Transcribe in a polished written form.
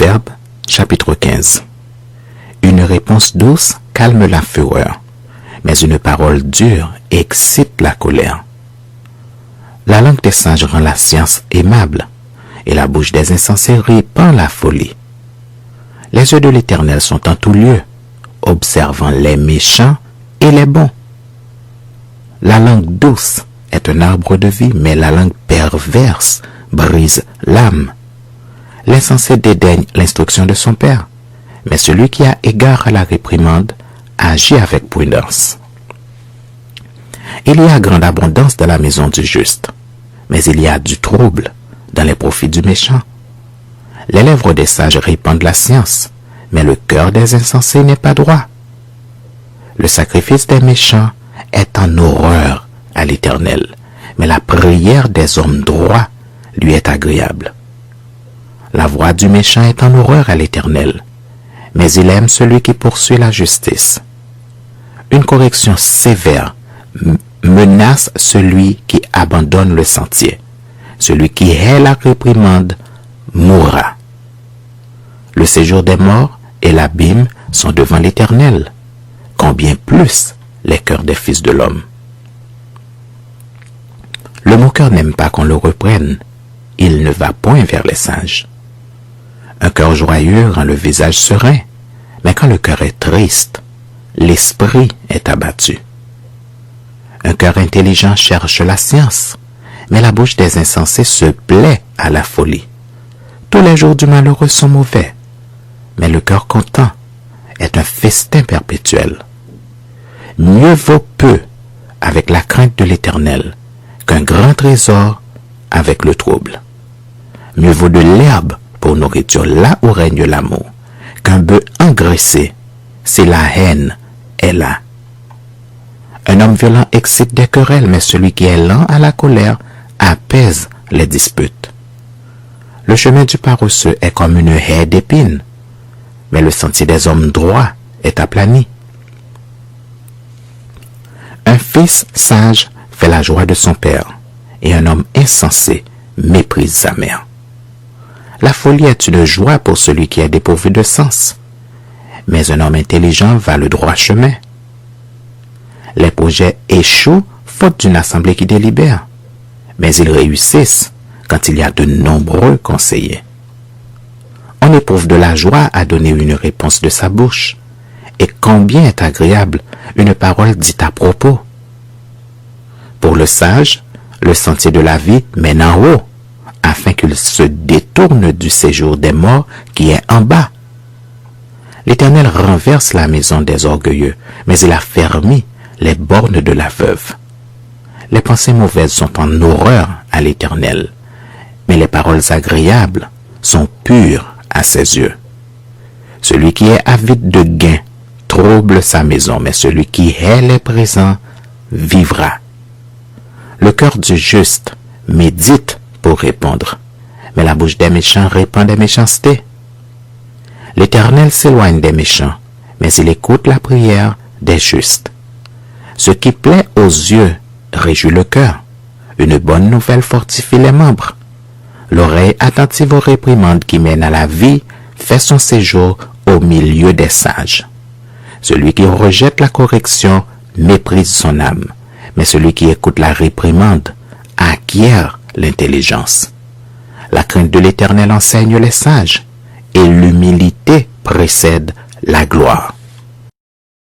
Proverbe, chapitre 15. Une réponse douce calme la fureur, mais une parole dure excite la colère. La langue des sages rend la science aimable, et la bouche des insensés répand la folie. Les yeux de l'Éternel sont en tout lieu, observant les méchants et les bons. La langue douce est un arbre de vie, mais la langue perverse brise l'âme. L'insensé dédaigne l'instruction de son père, mais celui qui a égard à la réprimande agit avec prudence. Il y a grande abondance dans la maison du juste, mais il y a du trouble dans les profits du méchant. Les lèvres des sages répandent la science, mais le cœur des insensés n'est pas droit. Le sacrifice des méchants est en horreur à l'Éternel, mais la prière des hommes droits lui est agréable. La voix du méchant est en horreur à l'Éternel, mais il aime celui qui poursuit la justice. Une correction sévère menace celui qui abandonne le sentier. Celui qui hait la réprimande mourra. Le séjour des morts et l'abîme sont devant l'Éternel, combien plus les cœurs des fils de l'homme. Le moqueur n'aime pas qu'on le reprenne, il ne va point vers les sages. Un cœur joyeux rend le visage serein, mais quand le cœur est triste, l'esprit est abattu. Un cœur intelligent cherche la science, mais la bouche des insensés se plaît à la folie. Tous les jours du malheureux sont mauvais, mais le cœur content est un festin perpétuel. Mieux vaut peu avec la crainte de l'Éternel qu'un grand trésor avec le trouble. Mieux vaut de l'herbe pour nourriture là où règne l'amour qu'un bœuf engraissé si la haine est là. Un homme violent excite des querelles, mais celui qui est lent à la colère apaise les disputes. Le chemin du paresseux est comme une haie d'épines, mais le sentier des hommes droits est aplani. Un fils sage fait la joie de son père, et un homme insensé méprise sa mère. La folie est une joie pour celui qui est dépourvu de sens, mais un homme intelligent va le droit chemin. Les projets échouent faute d'une assemblée qui délibère, mais ils réussissent quand il y a de nombreux conseillers. On éprouve de la joie à donner une réponse de sa bouche, et combien est agréable une parole dite à propos. Pour le sage, le sentier de la vie mène en haut, afin qu'il se détourne du séjour des morts qui est en bas. L'Éternel renverse la maison des orgueilleux, mais il affermit les bornes de la veuve. Les pensées mauvaises sont en horreur à l'Éternel, mais les paroles agréables sont pures à ses yeux. Celui qui est avide de gain trouble sa maison, mais celui qui hait les présents vivra. Le cœur du juste médite pour répondre, mais la bouche des méchants répand des méchancetés. L'Éternel s'éloigne des méchants, mais il écoute la prière des justes. Ce qui plaît aux yeux réjouit le cœur. Une bonne nouvelle fortifie les membres. L'oreille attentive aux réprimandes qui mènent à la vie fait son séjour au milieu des sages. Celui qui rejette la correction méprise son âme, mais celui qui écoute la réprimande acquiert l'intelligence. La crainte de l'Éternel enseigne les sages, et l'humilité précède la gloire.